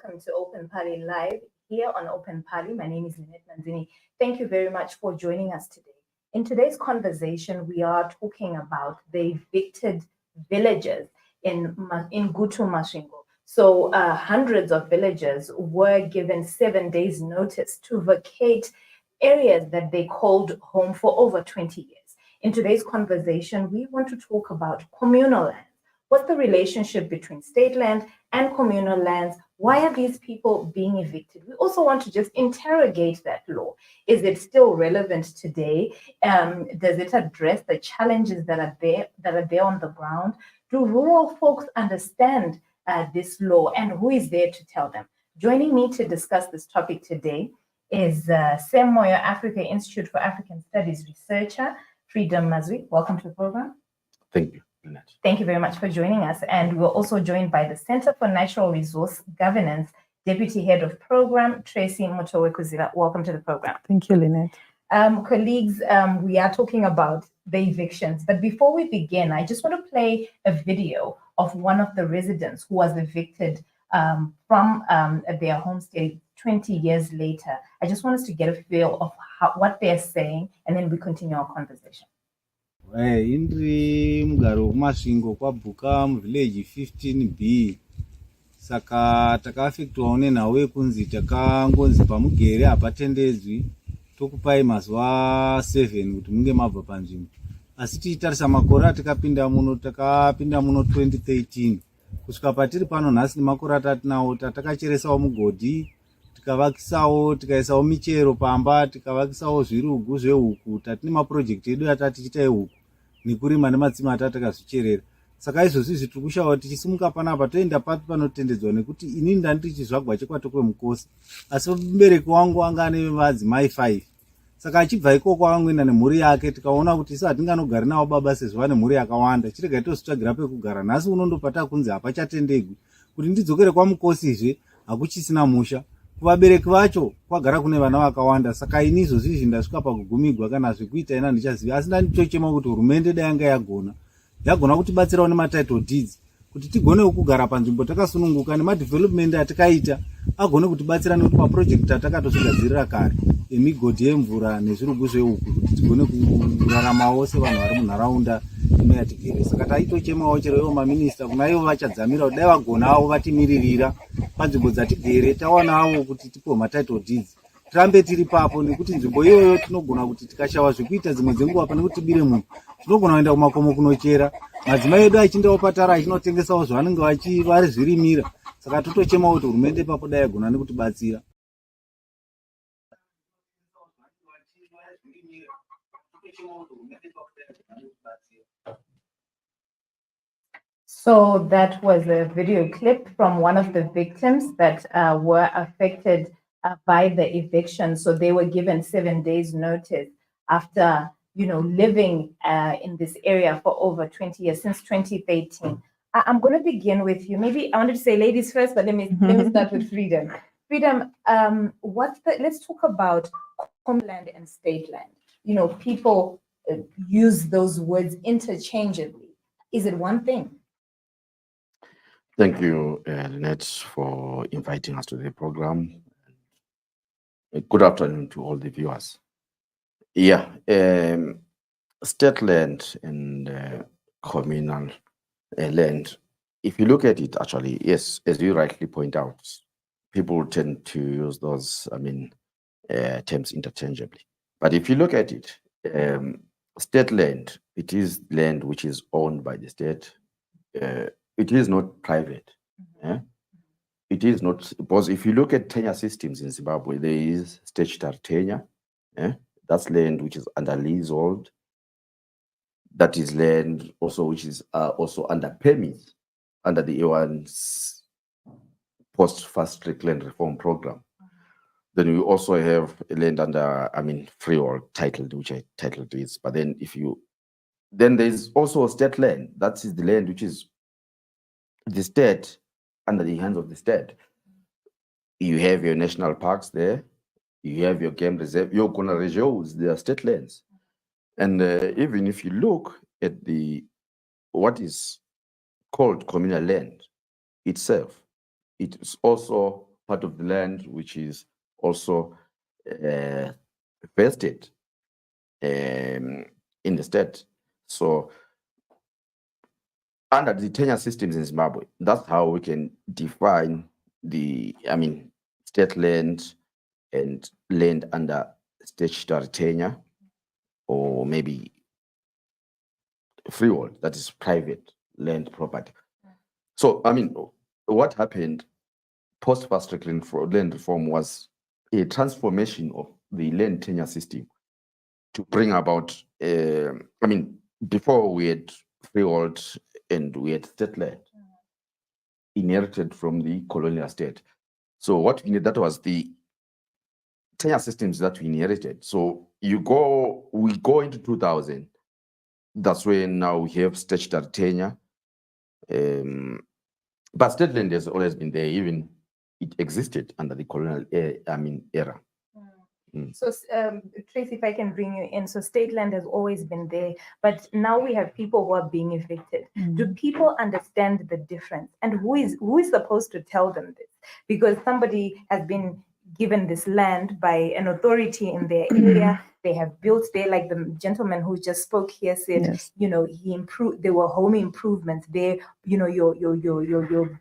welcome to Open Party Live here on Open Party. My name is Lynette Manzini. Thank you very much for joining us today. In today's conversation, we are talking about the evicted villages in Gutu Masvingo. So hundreds of villagers were given 7 days notice to vacate areas that they called home for over 20 years. In today's conversation, we want to talk about communal land. What's the relationship between state land and communal lands? Why are these people being evicted? We also want to just interrogate that law. Is it still relevant today? Does it address the challenges that are there on the ground? Do rural folks understand this law, and who is there to tell them? Joining me to discuss this topic today is Sam Moyo, Africa Institute for African Studies researcher, Freedom Mazwi. Welcome to the program. Thank you, Lynette. Thank you very much for joining us. And we're also joined by the Center for Natural Resource Governance, Deputy Head of Program, Tracey Mutowekuziwa. Welcome to the program. Thank you, Lynette. Colleagues, we are talking about the evictions. But before we begin, I just want to play a video of one of the residents who was evicted from their homestay 20 years later. I just want us to get a feel of what they're saying, and then we continue our conversation. Indri mugaro kumasvingo kwabhuka muvillage 15B. Saka takafektwa nenhau yekunzi takangonzi pamugere hapatendedzwi tokupai mazuva 7 kuti munge mabva panzvimbo. Asi tichitarisa makore atakapinda muno 2013 kusvika patiri pano nhasi nemakore atatinawo tatakacheresawo mugodhi, tikavakisawo, tikaisawo michero pamba, tikavakisawo zvirugu zvehuku, tatine mapurojekti edu atatichita ehuku nekurima nematsime atatakazvicherera. Saka izvozvi tiri kushaura tichisimuka panapa toenda papi panotendedzwa, nekuti inini ndandiri chizvagwa chekwato kwemukosi, asi mubereki wangu anga ane madzimai 5. Saka achibva ikoko angoenda nemhuri yake, tikaona kuti isa hatinganogari navo baba sezvo vane mhuri yakawanda, chirega tozvitsvagira pekugara. Nhasi unondopata kunzi hapachatendegwi kuti ndidzokere kwamukosizve, hakuchisina musha. Kuvabereki vacho kwagara kune vana vakawanda. Saka ini izvozvi ndasvika pakugumigwa kana zvekuita ina ndichaziva. Asi ndanditochema kuti hurumende dai yanga yagona kutibatsirawo nematitle deeds kuti tigonewo kugara panzvimbo takasununguka, nemadevelopment atikaita agone kutibatsira nekuti maprojekti atakatozvigadzirira kare emigodhi yemvura nezvirugu zvehuku kuti tigone kuraramawo sevanhu vari munharaunda ino yatigere. Saka taitochemawo chero ivo maminista kuna ivo vachadzamira kuti dai vagonawo vatimiririra panzvimbo dzatigere, taonawo kuti tipiwe matitle deeds tirambe tiri papo, nekuti nzvimbo iyoyo tinogona kuti tikashawa zvekuita dzimwe dzenguva pane kuti tibire munhu tinogona kuenda kumakomo kunochera, madzimai edu achindawo patara achinotengesawo zvavanenge varizvirimira. Saka totochemawo kuti hurumende papo dai yagona nekutibatsira. So that was a video clip from one of the victims that were affected by the eviction. So they were given 7 days notice after, living in this area for over 20 years, since 2013. I'm going to begin with you. Maybe I wanted to say ladies first, but let me start with Freedom. Freedom, let's talk about homeland and state land. People use those words interchangeably. Is it one thing? Thank you, Lynette, for inviting us to the program. Good afternoon to all the viewers. Yeah, state land and communal land, if you look at it, actually, yes, as you rightly point out, people tend to use those, terms interchangeably. But if you look at it, state land, it is land which is owned by the state. It is not private. It is not, because if you look at tenure systems in Zimbabwe, there is statutory tenure. That's land which is under leasehold. That is land also which is also under permits under the A1's post-Fast Track Land Reform Program. Then we also have land under, freehold titled, which are title deeds. But then then there's also state land. That is the land which is the state, under the hands of the state. You have your national parks there. You have your game reserve, your Kona reserves, they are state lands. And even if you look at what is called communal land itself, it is also part of the land which is also vested in the state. So under the tenure systems in Zimbabwe, that's how we can define state land and land under statutory tenure, or maybe freehold, that is private land property. So, what happened post fast track land reform was a transformation of the land tenure system to bring about, before we had freehold and we had state land inherited from the colonial state. So what we need, that was the tenure systems that we inherited. So we go into 2000. That's when now we have statutory tenure. But state land has always been there, even it existed under the colonial era. So, Tracey, if I can bring you in. So state land has always been there, but now we have people who are being evicted. Do people understand the difference? And who is supposed to tell them this? Because somebody has been given this land by an authority in their area. They have built there, like the gentleman who just spoke here said, Yes. He improved, there were home improvements there, your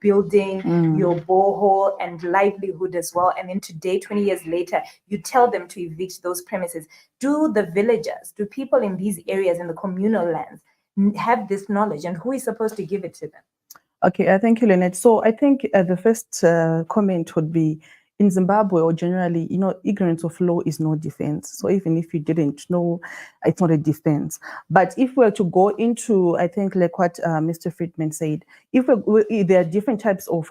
building, your borehole and livelihood as well. And then today, 20 years later, you tell them to evict those premises. Do the villagers, do people in these areas in the communal lands have this knowledge, and who is supposed to give it to them? Okay, thank you, Lynette. So I think the first comment would be, in Zimbabwe, or generally, ignorance of law is no defense. So even if you didn't know, it's not a defense. But if we were to go into, I think, like what Mr. Friedman said, if there are different types of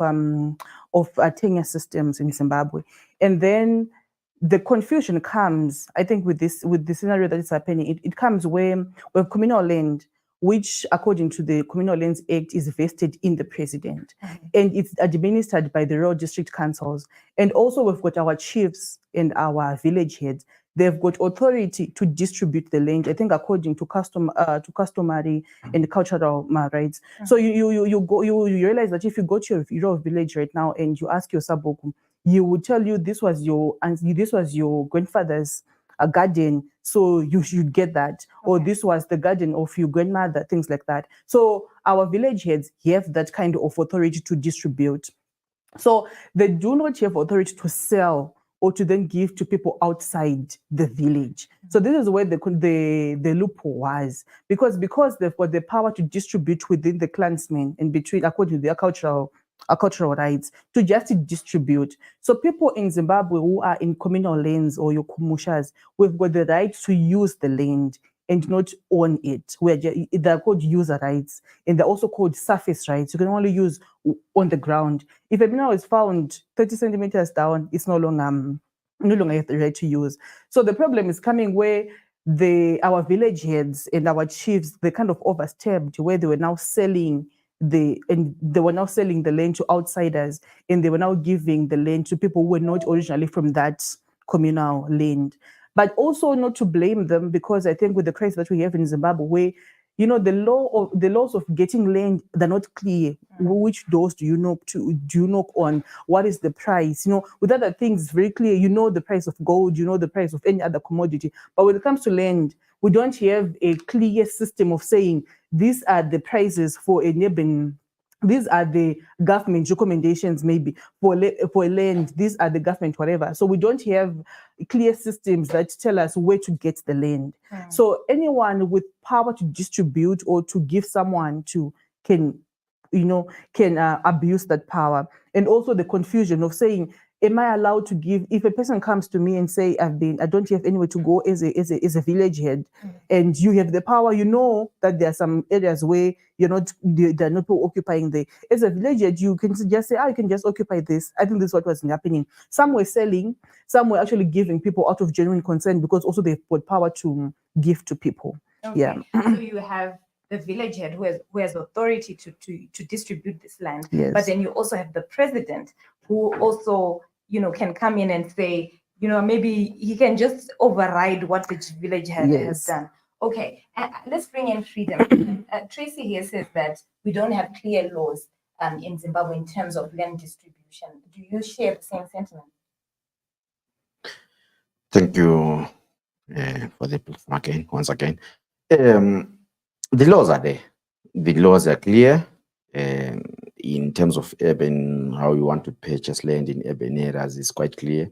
tenure systems in Zimbabwe, and then the confusion comes, I think, with the scenario that is happening, it comes where we have communal land, which, according to the Communal Lands Act, is vested in the president. And it's administered by the rural district councils. And also we've got our chiefs and our village heads. They've got authority to distribute the land, I think, according to customary and cultural rights. So you realize that if you go to your rural village right now and you ask your saboku, you will tell you this was your grandfather's a garden, so you should get that. Or this was the garden of your grandmother, things like that. So our village heads have that kind of authority to distribute. So they do not have authority to sell or to then give to people outside the village. So this is where the loophole was, because they've got the power to distribute within the clansmen and between, according to their cultural rights, to just distribute. So people in Zimbabwe who are in communal lands or your kumushas, we've got the right to use the land and not own it. They're called user rights, and they're also called surface rights. You can only use on the ground. If a mineral is found 30 centimeters down, it's no longer have the right to use. So the problem is coming where our village heads and our chiefs, they kind of overstepped, where they were now selling the land to outsiders, and they were now giving the land to people who were not originally from that communal land. But also not to blame them, because I think with the crisis that we have in Zimbabwe, where the laws of getting land, they're not clear. Which doors do you knock on? What is the price? With other things, very clear. The price of gold, the price of any other commodity. But when it comes to land, we don't have a clear system of saying these are the prices for a neighboring. These are the government recommendations, maybe for land. These are the government whatever. So we don't have clear systems that tell us where to get the land. So anyone with power to distribute or to give someone to can abuse that power. And also the confusion of saying, am I allowed to give? If a person comes to me and say, I don't have anywhere to go as a village head, and you have the power, that there are some areas where there are not people occupying there. As a village head, you can just say, you can just occupy this. I think this is what was happening. Some were selling, some were actually giving people out of genuine concern, because also they've got power to give to people. Okay. Yeah. So you have the village head who has authority to distribute this land. Yes. But then you also have the president, who also can come in and say, maybe he can just override what the village head has done. Okay, let's bring in freedom. Tracey here says that we don't have clear laws in Zimbabwe in terms of land distribution. Do you share the same sentiment? Thank you for the platform again, once again. The laws are there. The laws are clear in terms of urban, how you want to purchase land in urban areas is quite clear.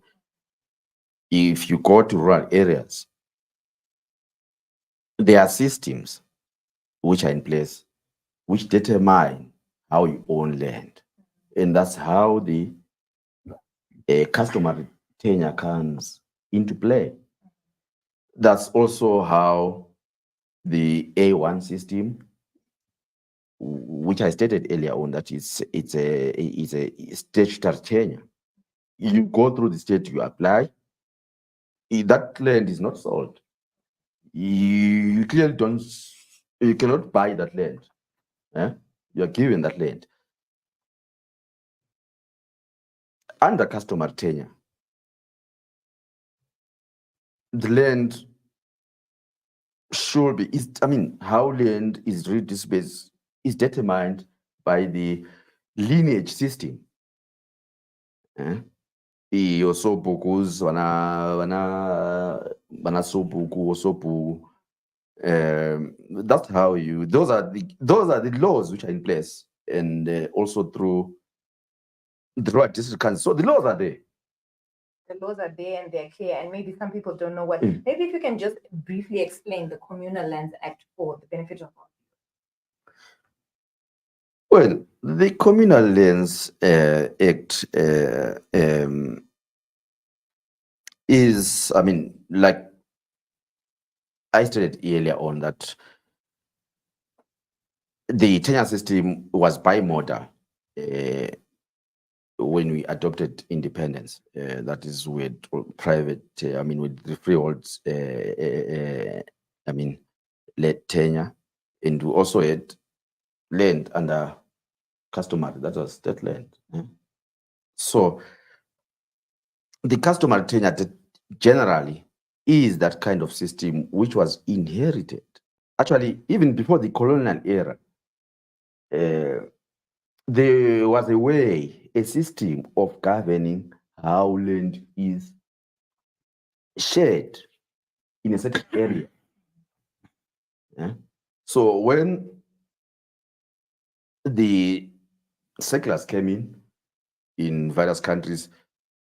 If you go to rural areas, there are systems which are in place which determine how you own land. And that's how the customary tenure comes into play. That's also how the A1 system, which I stated earlier on, that it's a statutory tenure. You go through the state, you apply. That land is not sold. You clearly don't. You cannot buy that land. You are given that land under customary tenure. The land should be. How land is redistributed is determined by the lineage system. Osobukus, wana sobuku, osobu. That's how you. Those are the laws which are in place, and also through the right district. So the laws are there. The laws are there and they're clear, and maybe some people don't know what. Maybe if you can just briefly explain the Communal Lands Act for the benefit of all. Well, the Communal Lands Act is, like I stated earlier on, that the tenure system was bimodal when we adopted independence. That is with private, with the freeholds, led tenure, and we also had land under customary, that was state land. So the customary tenure generally is that kind of system which was inherited. Actually, even before the colonial era, there was a system of governing how land is shared in a certain area. So when the settlers came in various countries,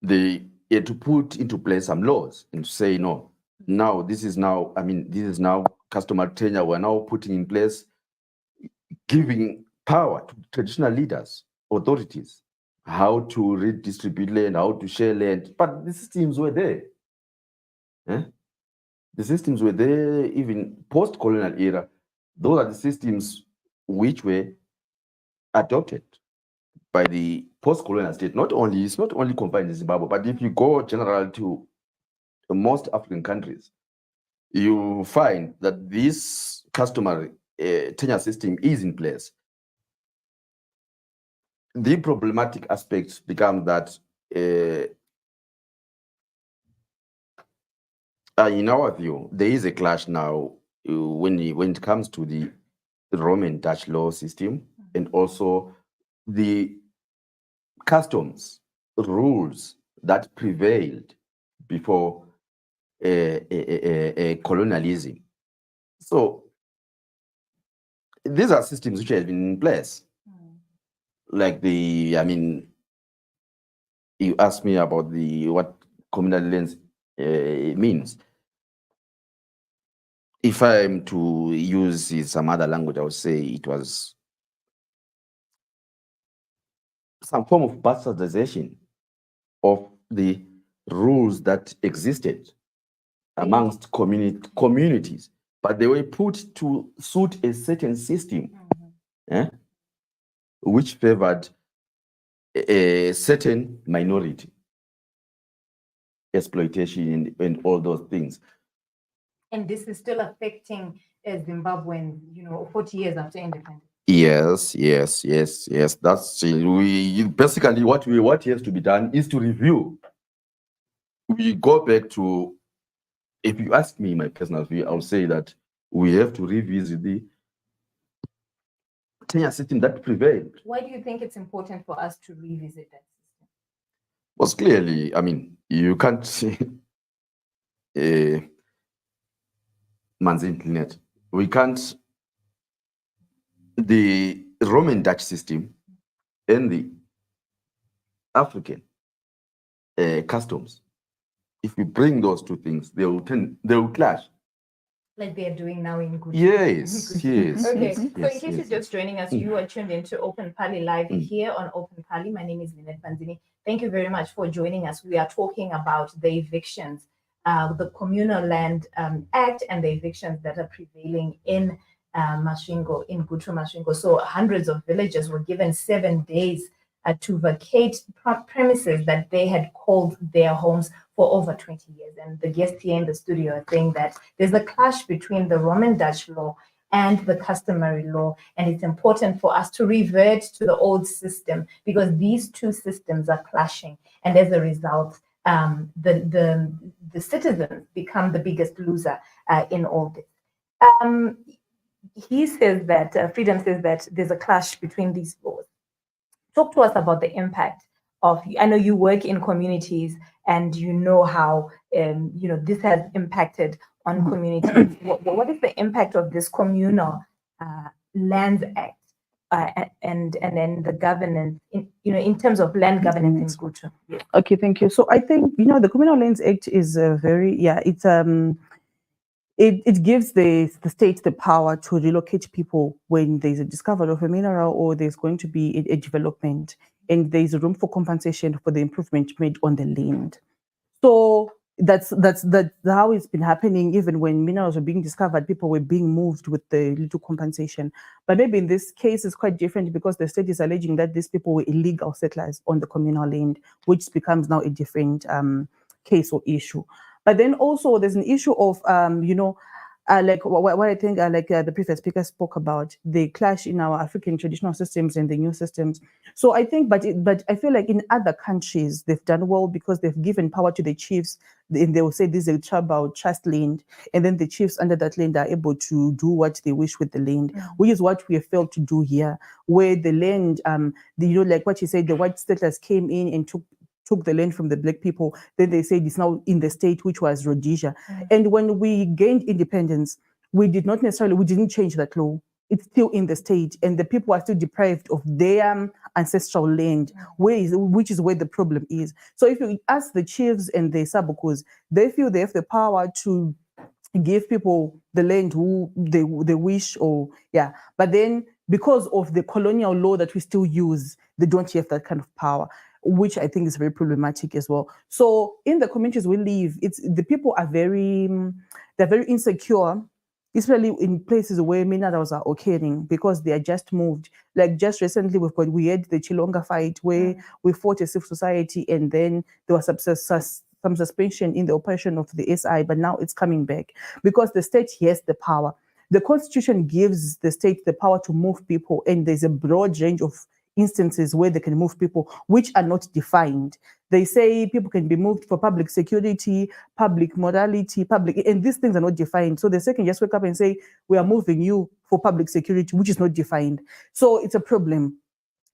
they had to put into place some laws and say, no, now this is now customary tenure. We're now putting in place, giving power to traditional leaders, authorities, how to redistribute land, how to share land. But the systems were there. The systems were there even post-colonial era. Those are the systems which were adopted by the post-colonial state. It's not only confined in Zimbabwe, but if you go general to most African countries, you find that this customary tenure system is in place. The problematic aspects become that in our view, there is a clash now when it comes to the Roman Dutch law system and also the customs rules that prevailed before colonialism. So these are systems which have been in place. Like you asked me about what communal lands means. If I am to use some other language, I would say it was some form of bastardization of the rules that existed amongst communities, but they were put to suit a certain system, which favored a certain minority, exploitation and all those things. And this is still affecting Zimbabweans, 40 years after independence. Yes. That's basically what has to be done is to review. We go back to, if you ask me my personal view, I'll say that we have to revisit the tenure system that prevailed. Why do you think it's important for us to revisit that system? Was clearly, I mean, you can't say, Manzini, Lynette, we can't, the Roman Dutch system and the African customs, if we bring those two things, they will clash. Like they're doing now in Gutu. Yes, yes. Okay, yes, so in yes, case yes, you're just joining us, you are tuned into Open Pali Live Mm. here on Open Pali. My name is Lynette Manzini. Thank you very much for joining us. We are talking about the evictions, the Communal Land Act, and the evictions that are prevailing in Masvingo, in Gutu Masvingo. So hundreds of villagers were given 7 days to vacate premises that they had called their homes for over 20 years. And the guests here in the studio are saying that there's a clash between the Roman Dutch law and the customary law. And it's important for us to revert to the old system because these two systems are clashing. And as a result, the citizens become the biggest loser in all this. He says that, Freedom says that there's a clash between these laws. Talk to us about the impact of, I know you work in communities and you know how, this has impacted on communities. What is the impact of this Communal Lands Act and then the governance, in terms of land governance in Gutu? Yes. Okay, thank you. So I think, the Communal Lands Act is it gives the state the power to relocate people when there's a discovery of a mineral or there's going to be a development and there's room for compensation for the improvement made on the land. So that's how it's been happening. Even when minerals were being discovered, people were being moved with the little compensation. But maybe in this case, it's quite different because the state is alleging that these people were illegal settlers on the communal land, which becomes now a different case or issue. But then also there's an issue of, like what I think, the previous speaker spoke about, the clash in our African traditional systems and the new systems. So I think, but I feel like in other countries, they've done well because they've given power to the chiefs. And they will say this is a tribal trust land. And then the chiefs under that land are able to do what they wish with the land, which is what we have failed to do here, where the land, like what you said, the white settlers came in and took the land from the black people. Then they said it's now in the state, which was Rhodesia. And when we gained independence, we didn't change that law. It's still in the state, and the people are still deprived of their ancestral land, which is where the problem is. So if you ask the chiefs and the sabukos, they feel they have the power to give people the land who they wish, but then because of the colonial law that we still use, they don't have that kind of power, which I think is very problematic as well. So in the communities we live, the people are they're very insecure, especially in places where minerals are occurring because they are just moved. Like just recently we had the Chilonga fight where we fought a civil society and then there was some suspension in the operation of the SI, but now it's coming back because the state has the power. The constitution gives the state the power to move people, and there's a broad range of instances where they can move people which are not defined. They say people can be moved for public security, public morality, and these things are not defined. So the state can just wake up and say, we are moving you for public security, which is not defined. So it's a problem.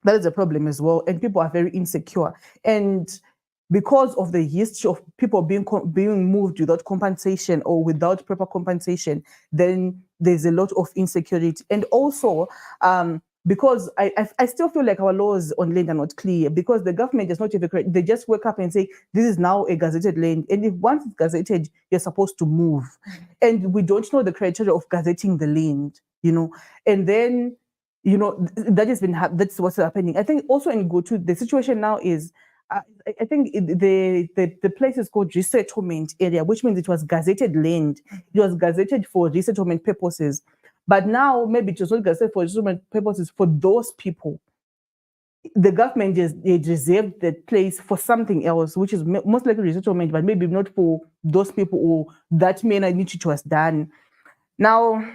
That is a problem as well. And people are very insecure. And because of the history of people being moved without compensation or without proper compensation, then there's a lot of insecurity. And also, because I still feel like our laws on land are not clear because the government does not have they just wake up and say, this is now a gazetted land. And if once it's gazetted, you're supposed to move. And we don't know the criteria of gazetting the land, and then, that's what's happening. I think also in Gutu, the situation now is, I think the place is called resettlement area, which means it was gazetted land. It was gazetted for resettlement purposes. But now maybe it was not gazetted for resettlement purposes for those people. The government has reserved that place for something else, which is most likely resettlement, but maybe not for those people or that which was done. Now,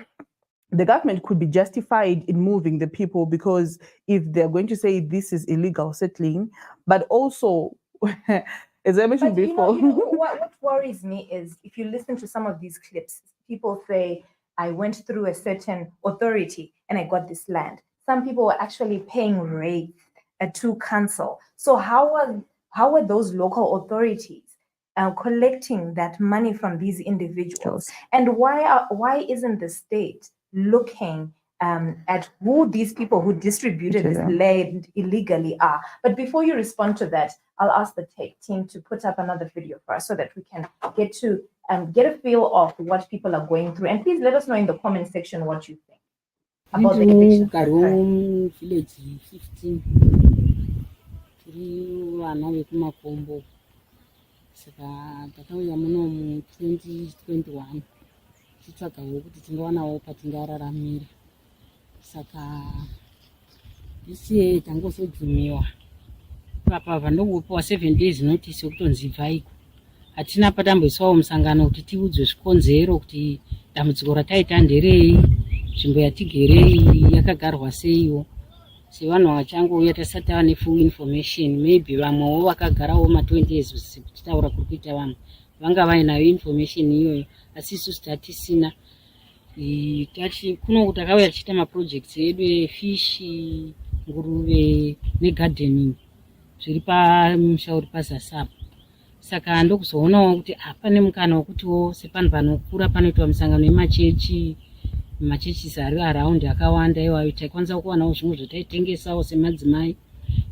the government could be justified in moving the people because if they're going to say this is illegal settling, but also, as I mentioned before. What worries me is if you listen to some of these clips, people say, I went through a certain authority and I got this land. Some people were actually paying rates to council. So how were those local authorities collecting that money from these individuals? And why isn't the state looking at who these people who distributed this land illegally are? But before you respond to that, I'll ask the tech team to put up another video for us so that we can get a feel of what people are going through. And please let us know in the comment section what you think about the eviction. Village 15 tiri vana vekumakombo saka takauya muno mu2021 tichitsvagawo kuti tingawanawo patingararamira. Saka this year tangozodzumiwa papavha ndokupiwa 7 days notice yokutonzi bvaiko. Hatina patamboiswawo musangano kuti tiudzwe zvikonzero kuti dambudziko rataita nderei, nzvimbo yatigerei yakagarwa seiwo. Sevanhu vachangouya tasati tava nefull information, maybe vamwewo vakagarawo ma20 years kutaura kuri kuita vamwe vanga vainayo information iyoyo, asi isusu tatisina. Kuno takauya tichiita maprojects edu efishi, nguruve negardening zviri pamusha uri pazasapa. Saka ndokuzoonawo kuti pane mukana wokutiwo sepanhu panokura panoitwa misangano yemachechi, machechi ari around akawanda iwayo, taikwanisa kuwanawo zvimwe zvotaitengesawo semadzimai,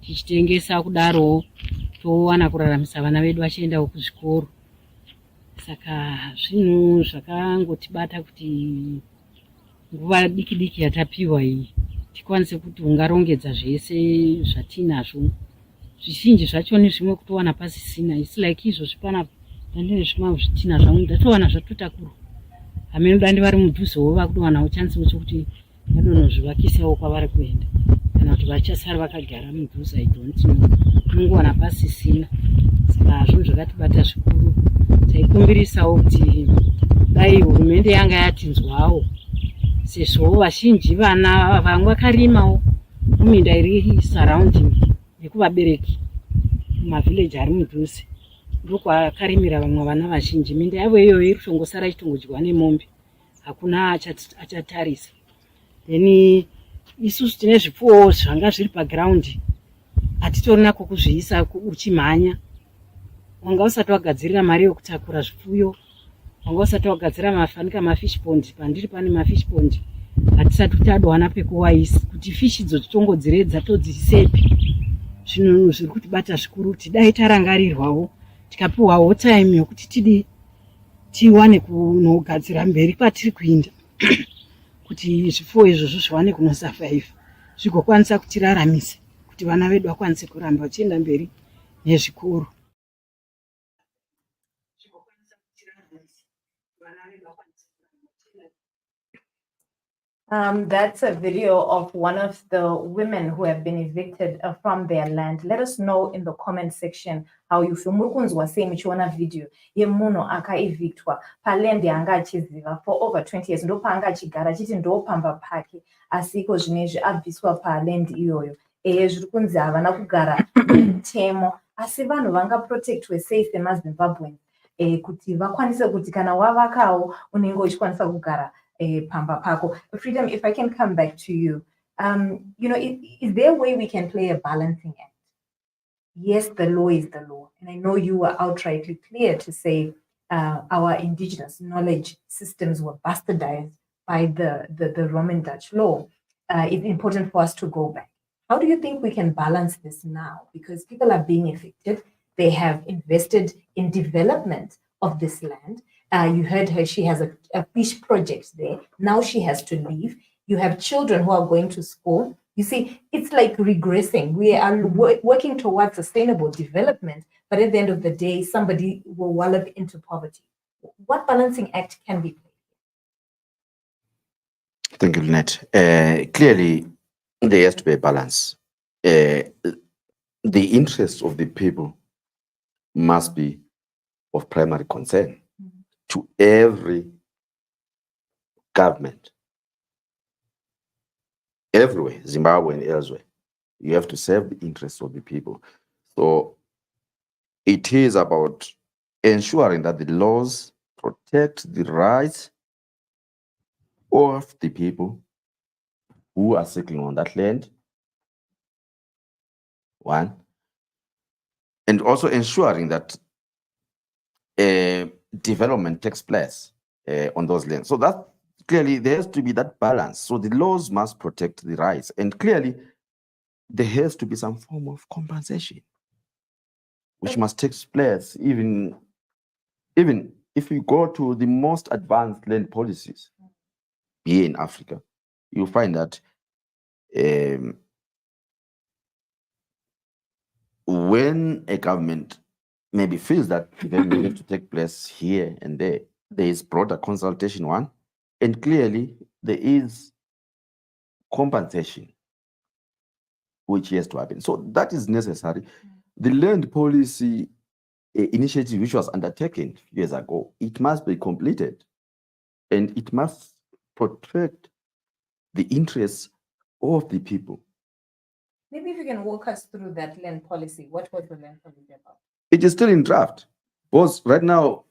tichitengesa kudaro towana kuraramisa vana vedu vachiendawo kuzvikoro. Saka zvinhu zvakangotibata kuti nguva diki diki yatapiwa iyi tikwanise kuti ungarongedza zvese zvatinazvo. Zvizhinji zvacho nezvimwe kutowana pasisina. It's like izvozvi panapa ndandine zvimwe zvitina zvangu ndatowana zvatotakura. Hamene dandi vari mudhuzewo vakutowanawo chansi chokuti vadonozvivakisawo kwavari kuenda, kana kuti vachasara vakagara mudhuze. I don't know, unongowana pasisina. Saka zvinhu zvakatibata zvikuru. Taikumbirisawo kuti dai hurumende yanga yatinzwawo, sezvo vazhinji vana vamwe vakarimawo muminda iri surrounding nekuvabereki mumavhileji ari mudhuze, ndokwakarimira vamwe vana vazhinji. Minda yavo iyoyo iri kutongosara ichitongodyiwa nemombe, hakuna achatarisa. Then isusu tine zvipfuwo zvanga zviri paground, hatitorina kokuzviisa uchimhanya. Wanga usati wagadzirira mari yokutakura zvipfuyo, wanga usati wagadzira mafanika mafish pond. Pandiri pane mafish pond, hatisati tadowana pekuwaisa kuti fishi idzo titongodziredza todzisepi. Zvinhu zviri kutibata zvikuru kuti dai tarangarirwawo tikapiwawo time yokuti tiwane kunogadzira mberi kwatiri kuinda kuti zvipfuwo izvozvo zviwane kunosurvive, zvigokwanisa kutiraramisa kuti vana vedu vakwanise kuramba vachienda mberi nezvikoro. That's a video of one of the women who have been evicted from their land. Let us know in the comment section how you feel. Murukunzwa sei muchiona video yemunhu akaevictwa paland yanga achiziva for over 20 years. Ndo paanga achigara achiti ndo pamba pake, asi iko zvinezvi abviswa paland iyoyo. Zviri kunzi havana kugara nemutemo, asi vanhu vanga protectwe sei semaZimbabweans kuti vakwanise kuti kana wavakawo unenge uchikwanisa kugara pamba pako. Freedom, if I can come back to you, is there a way we can play a balancing act? Yes, the law is the law, and I know you were outrightly clear to say our indigenous knowledge systems were bastardized by the Roman Dutch law. It's important for us to go back. How do you think we can balance this now? Because people are being evicted. They have invested in development of this land. You heard her, she has a fish project there. Now she has to leave. You have children who are going to school. You see, it's like regressing. We are working towards sustainable development, but at the end of the day, somebody will wallop into poverty. What balancing act can be played? Thank you, Lynette. Clearly, there has to be a balance. The interests of the people must be of primary concern to every government, everywhere, Zimbabwe and elsewhere. You have to serve the interests of the people. So it is about ensuring that the laws protect the rights of the people who are settling on that land. One. And also ensuring that development takes place on those lands. So that clearly there has to be that balance. So the laws must protect the rights, and clearly there has to be some form of compensation, which must take place even if you go to the most advanced land policies here in Africa, you'll find that when a government maybe feels that development needs to take place here and there is broader consultation, one, and clearly there is compensation which has to happen. So that is necessary. The land policy initiative which was undertaken years ago, it must be completed, and it must protect the interests of the people. Maybe if you can walk us through that land policy. What was the land policy about? It is still in draft, because right now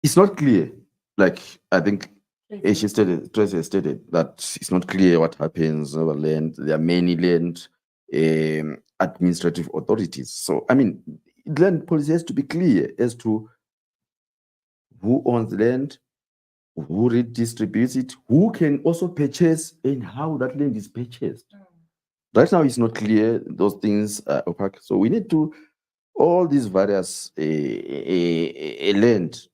it's not clear. Like I think Tracey stated that it's not clear what happens over land. There are many land administrative authorities. So I mean, land policy has to be clear as to who owns the land, who redistributes it, who can also purchase, and how that land is purchased. Right now, it's not clear. Those things are opaque. So we need to, all these various land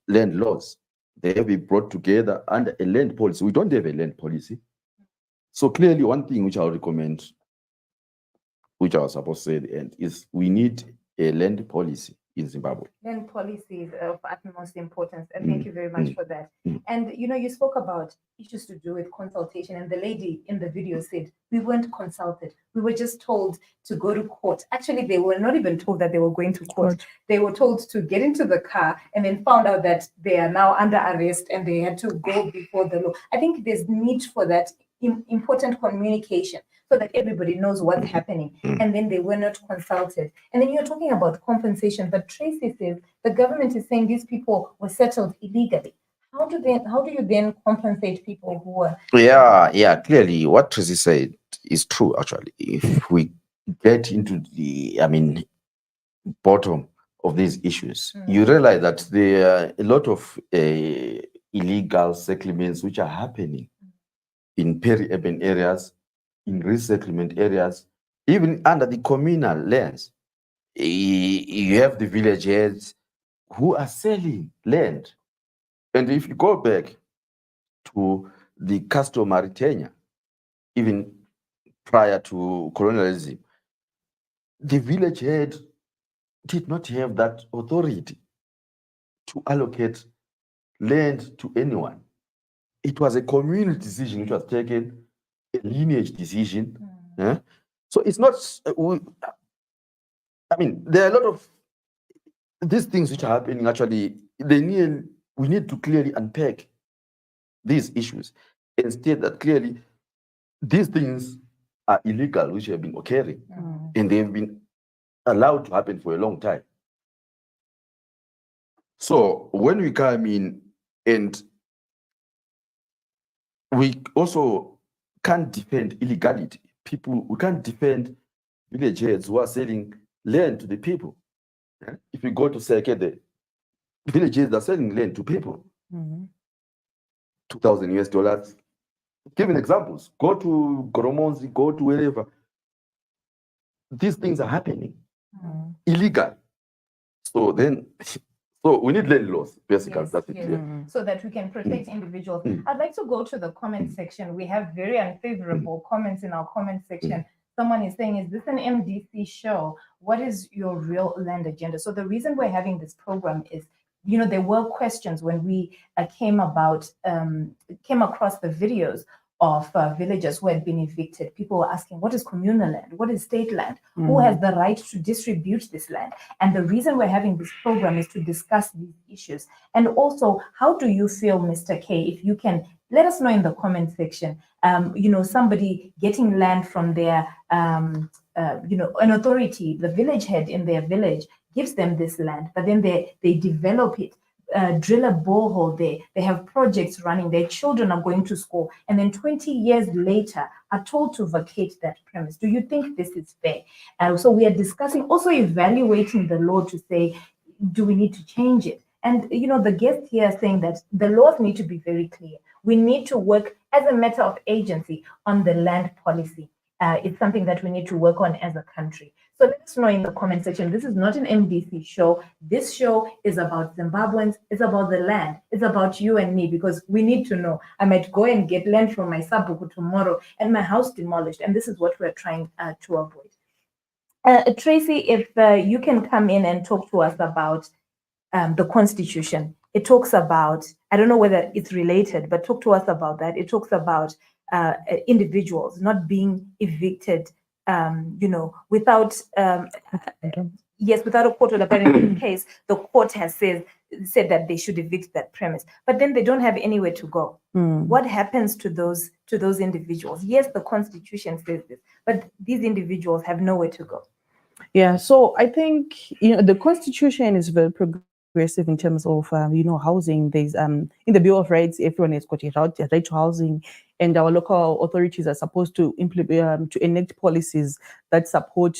laws, they have been brought together under a land policy. We don't have a land policy. So clearly, one thing which I'll recommend, which I was supposed to say at the end, is we need a land policy in Zimbabwe. Land policy is of utmost importance, and thank you very much for that. And you spoke about issues to do with consultation, and the lady in the video said we weren't consulted. We were just told to go to court. Actually, they were not even told that they were going to court. They were told to get into the car, and then found out that they are now under arrest and they had to go before the law. I think there's need for that important communication, so that everybody knows what's happening, and then they were not consulted. And then you're talking about compensation, but Tracey says the government is saying these people were settled illegally. How do you then compensate people who were? Yeah, clearly what Tracey said is true. Actually, if we get into the, bottom of these issues, you realize that there are a lot of illegal settlements which are happening in peri-urban areas, in resettlement areas, even under the communal lands. You have the village heads who are selling land. And if you go back to the customary tenure, even prior to colonialism, the village head did not have that authority to allocate land to anyone. It was a community decision which was taken, a lineage decision. So it's not, there are a lot of these things which are happening. Actually, we need to clearly unpack these issues and state that clearly these things are illegal, which have been occurring, and they've been allowed to happen for a long time. So when we come in, and we also can't defend illegality. We can't defend village heads who are selling land to the people. If you go to Seke, the villages are selling land to people. $2,000 US. Give examples. Go to Goromonzi, go to wherever. These things are happening. Illegal. So we need land laws, basically. Yes, that's it. yes. So that we can protect individuals. I'd like to go to the comment section. We have very unfavorable comments in our comment section. Someone is saying, is this an MDC show? What is your real land agenda? So the reason we're having this program is, there were questions when we came across the videos of villagers who had been evicted. People were asking, what is communal land? What is state land? Who has the right to distribute this land? And the reason we're having this program is to discuss these issues. And also, how do you feel, Mr. K, if you can let us know in the comment section, somebody getting land from their, an authority, the village head in their village gives them this land, but then they develop it. drill a borehole there. They have projects running. Their children are going to school. And then 20 years later are told to vacate that premise. Do you think this is fair? So we are discussing, also evaluating the law to say, do we need to change it? And, the guest here is saying that the laws need to be very clear. We need to work as a matter of agency on the land policy. It's something that we need to work on as a country. So let us know in the comment section. This is not an MDC show. This show is about Zimbabweans. It's about the land. It's about you and me, because we need to know. I might go and get land from my sabuku tomorrow and my house demolished. And this is what we're trying to avoid. Tracey, if you can come in and talk to us about the Constitution. It talks about, I don't know whether it's related, but talk to us about that. It talks about individuals not being evicted, without, without a court order. But in this case, the court has said that they should evict that premise, but then they don't have anywhere to go. What happens to those individuals? Yes, the Constitution says this, but these individuals have nowhere to go. Yeah, so I think the Constitution is very progressive in terms of housing. There's in the Bill of Rights, everyone has got a right to housing, and our local authorities are supposed to implement to enact policies that support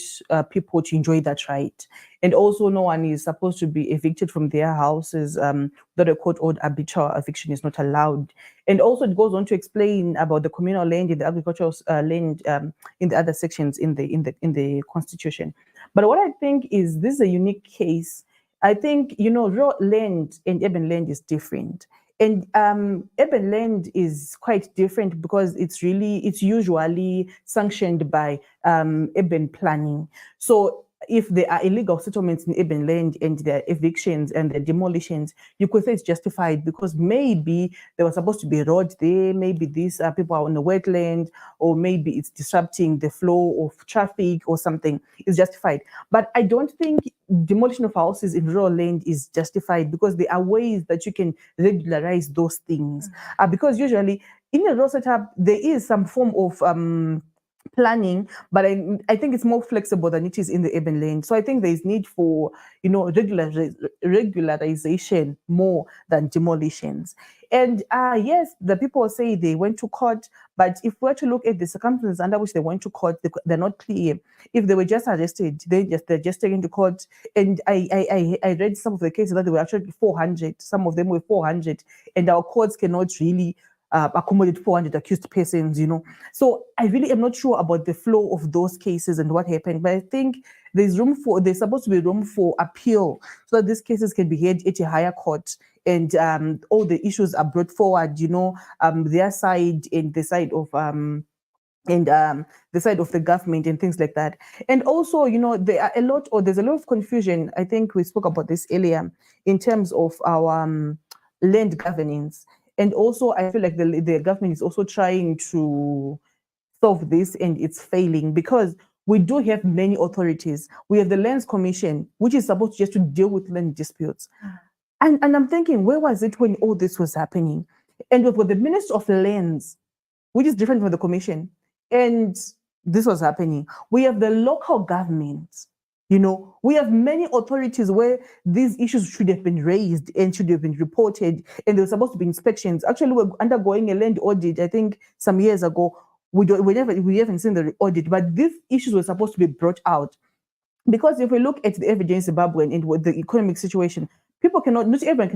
people to enjoy that right. And also, no one is supposed to be evicted from their houses without a court order. Arbitrary eviction is not allowed. And also, it goes on to explain about the communal land and the agricultural land in the other sections in the Constitution. But what I think is this is a unique case. I think rural land and urban land is different. And urban land is quite different because it's usually sanctioned by urban planning. So if there are illegal settlements in urban land and there are evictions and the demolitions, you could say it's justified because maybe there was supposed to be a road there, maybe these people are on a wetland, or maybe it's disrupting the flow of traffic or something. It's justified. But I don't think demolition of houses in rural land is justified because there are ways that you can regularize those things. Because usually in a rural setup, there is some form of planning, but I think it's more flexible than it is in the urban land. So I think there is need for regularization more than demolitions. And yes, the people say they went to court, but if we were to look at the circumstances under which they went to court, they're not clear. If they were just arrested, they're just taken to court. And I read some of the cases that they were actually 400. Some of them were 400, and our courts cannot really accommodate 400 accused persons, So I really am not sure about the flow of those cases and what happened, but I think there's supposed to be room for appeal so that these cases can be heard at a higher court and all the issues are brought forward, their side and the side of the side of the government and things like that. And also, there's a lot of confusion. I think we spoke about this earlier in terms of our land governance. And also, I feel like the government is also trying to solve this, and it's failing because we do have many authorities. We have the Lands Commission, which is supposed just to deal with land disputes. And I'm thinking, where was it when all this was happening? And we've got the Minister of Lands, which is different from the Commission. And this was happening. We have the local government. We have many authorities where these issues should have been raised and should have been reported, and there were supposed to be inspections. Actually, we're undergoing a land audit, I think, some years ago. We haven't seen the audit, but these issues were supposed to be brought out. Because if we look at the evidence in Zimbabwe and with the economic situation, not everyone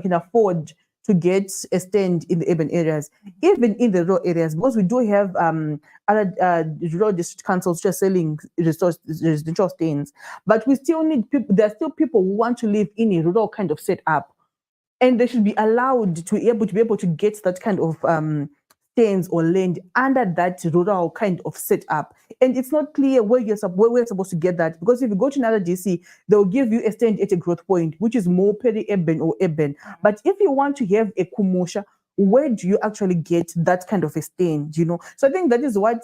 can afford to get a stand in the urban areas, even in the rural areas, because we do have other rural district councils just selling residential stands. But we still need people. There are still people who want to live in a rural kind of setup, and they should be allowed to be able to get that kind of stands or land under that rural kind of setup. And it's not clear where we're supposed to get that, because if you go to another DC, they'll give you a stand at a growth point, which is more peri-urban or urban. But if you want to have a commercial, where do you actually get that kind of a stand, So I think that is what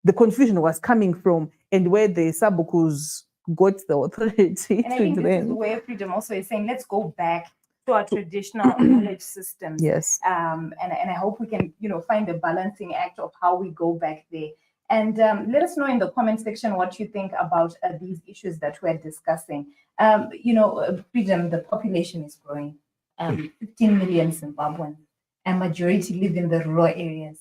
the confusion was coming from, and where the Sabukus got the authority and I think this is where Freedom also is saying, let's go back to our traditional knowledge systems. Yes. And I hope we can, find a balancing act of how we go back there. And let us know in the comment section what you think about these issues that we're discussing. Freedom, the population is growing. 15 million Zimbabweans, a majority live in the rural areas.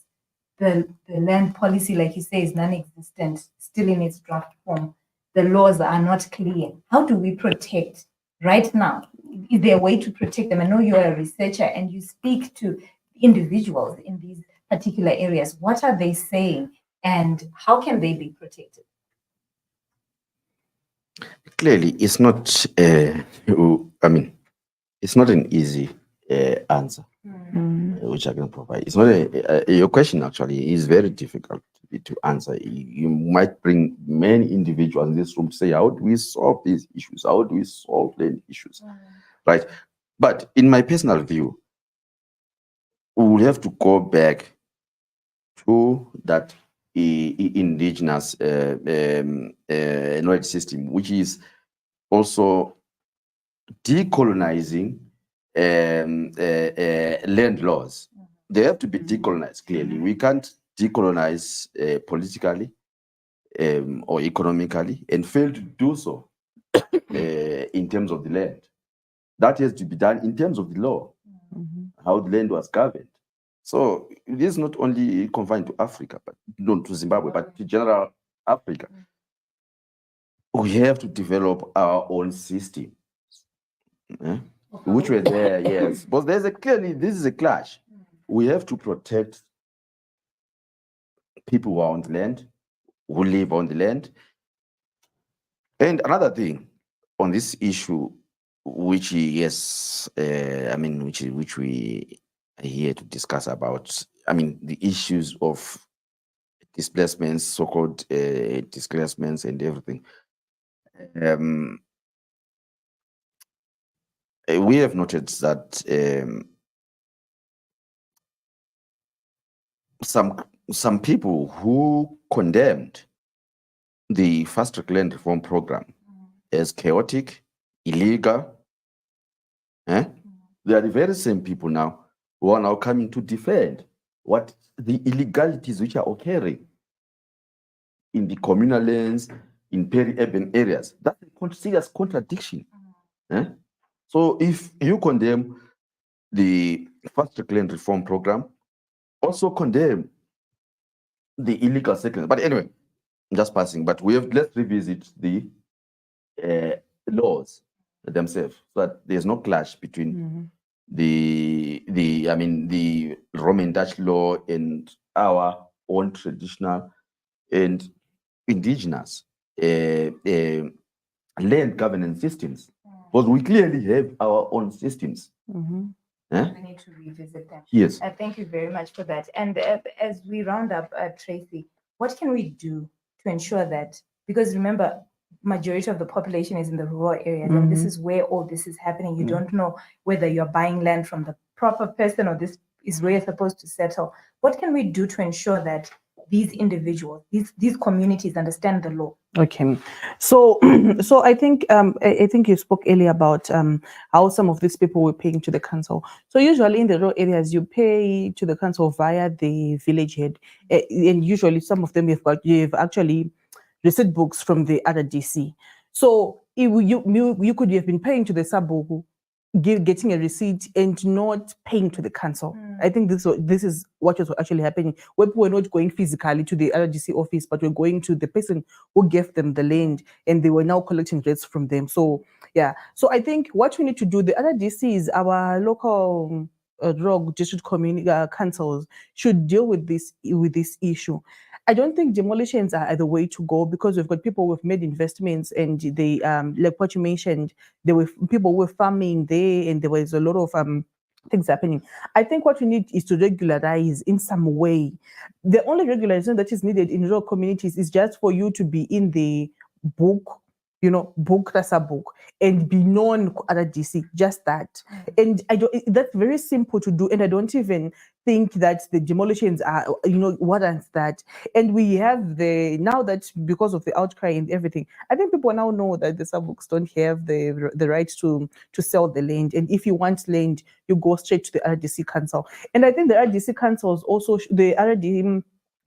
The land policy, like you say, is non-existent, still in its draft form. The laws are not clear. How do we protect right now? Is there a way to protect them? I know you're a researcher and you speak to individuals in these particular areas. What are they saying and how can they be protected? Clearly, it's not, it's not an easy answer which I can provide. It's not your question actually is very difficult to answer. You might bring many individuals in this room to say, how do we solve these issues? How do we solve the issues? Right? But in my personal view, we will have to go back to that indigenous knowledge system, which is also decolonizing land laws. They have to be decolonized, clearly. We can't decolonize politically or economically and fail to do so in terms of the land. That has to be done in terms of the law, how the land was governed. So it is not only confined to Africa, but not to Zimbabwe, but to general Africa. We have to develop our own system. Which were there, yes. But there's clearly, this is a clash. We have to protect people who are on the land, who live on the land. And another thing on this issue, which which we are here to discuss about, the issues of displacements, so-called displacements and everything. We have noted that some people who condemned the fast-track land reform program as chaotic, illegal, they are the very same people now who are now coming to defend what the illegalities which are occurring in the communal lands, in peri-urban areas. That's a serious contradiction. So if you condemn the fast-track land reform program, also condemn the illegal settlement. But anyway, I'm just passing. But let's revisit the laws themselves, so that there's no clash between the Roman Dutch law and our own traditional and indigenous land governance systems. Because we clearly have our own systems. We need to revisit them. Yes. Thank you very much for that. And as we round up, Tracey, what can we do to ensure that, because remember, majority of the population is in the rural areas, and this is where all this is happening. You don't know whether you're buying land from the proper person or this is where you're supposed to settle. What can we do to ensure that these individuals, these communities understand the law? Okay, so I think you spoke earlier about how some of these people were paying to the council. So usually in the rural areas, you pay to the council via the village head, and usually some of them you've actually receipt books from the other DC. So you could have been paying to the Sabogu, getting a receipt and not paying to the council. I think this is what was actually happening. Where people were not going physically to the RDC office, but were going to the person who gave them the land, and they were now collecting rates from them. So yeah. So I think what we need to do, the other DCs, our local rogue district community councils should deal with this issue. I don't think demolitions are the way to go, because we've got people who've made investments, and they like what you mentioned, there were people who were farming there, and there was a lot of things happening. I think what we need is to regularize in some way. The only regularization that is needed in rural communities is just for you to be in the book, book Rasa book, and be known other DC, just that. And that's very simple to do, and I don't even think that the demolitions are, warrants that. And we have now that because of the outcry and everything, I think people now know that the sub-books don't have the right to sell the land. And if you want land, you go straight to the RDC council. And I think the RDC councils also, the RDC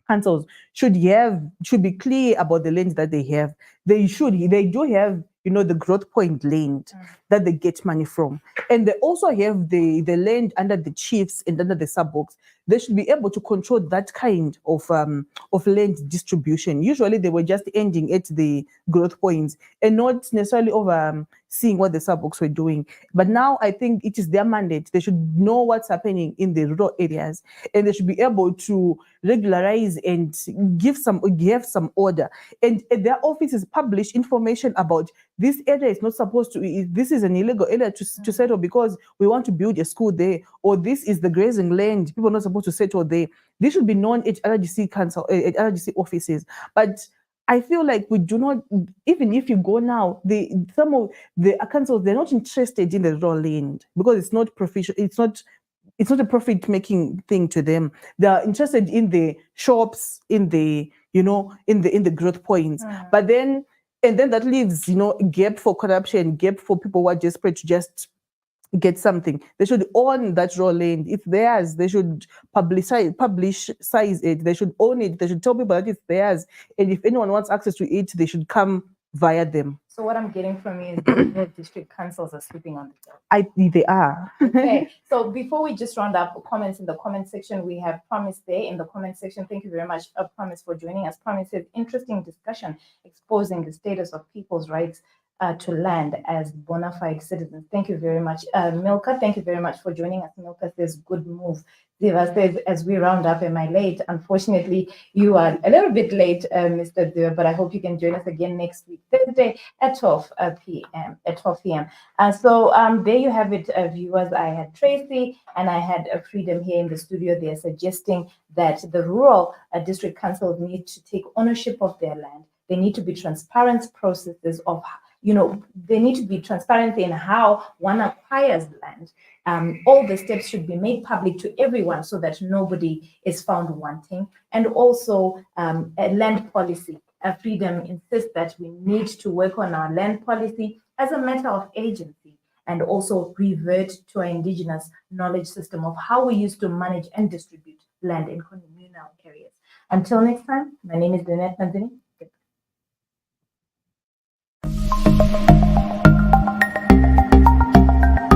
councils should be clear about the land that they have. They do have, the growth point land that they get money from. And they also have the land under the chiefs and under the sub-box. They should be able to control that kind of land distribution. Usually they were just ending at the growth points and not necessarily over seeing what the sub-box were doing. But now I think it is their mandate. They should know what's happening in the rural areas, and they should be able to regularize and give some order. And their offices publish information about this area is not supposed to, this is an illegal area to settle because we want to build a school there, or this is the grazing land, people are not supposed to settle there. This should be known at RGC council, at RGC offices. But I feel like we do not, even if you go now, some of the councils, they're not interested in the raw land because it's not professional, it's not a profit-making thing to them. They are interested in the shops, in the growth points. But then that leaves, gap for corruption, gap for people who are desperate to just get something. They should own that raw land. If theirs, they should publicize it. They should own it. They should tell people that it's theirs. And if anyone wants access to it, they should come via them. So what I'm getting from you is the district councils are sleeping on the job. They are. Okay. So before we just round up comments in the comment section, we have Promise there in the comment section. Thank you very much, Promise, for joining us. Promise says, interesting discussion exposing the status of people's rights to land as bona fide citizens. Thank you very much. Milka, thank you very much for joining us. Milka says, good move. Ziva says, as we round up, am I late? Unfortunately, you are a little bit late, Mr. Ziva, but I hope you can join us again next week, Thursday at 12 p.m. So there you have it, viewers. I had Tracey and I had Freedom here in the studio. They're suggesting that the rural district councils need to take ownership of their land. They need to be transparent processes of, they need to be transparent in how one acquires land. All the steps should be made public to everyone so that nobody is found wanting. And also a land policy. Freedom insists that we need to work on our land policy as a matter of agency and also revert to our indigenous knowledge system of how we used to manage and distribute land in communal areas. Until next time, my name is Lynette Manzini.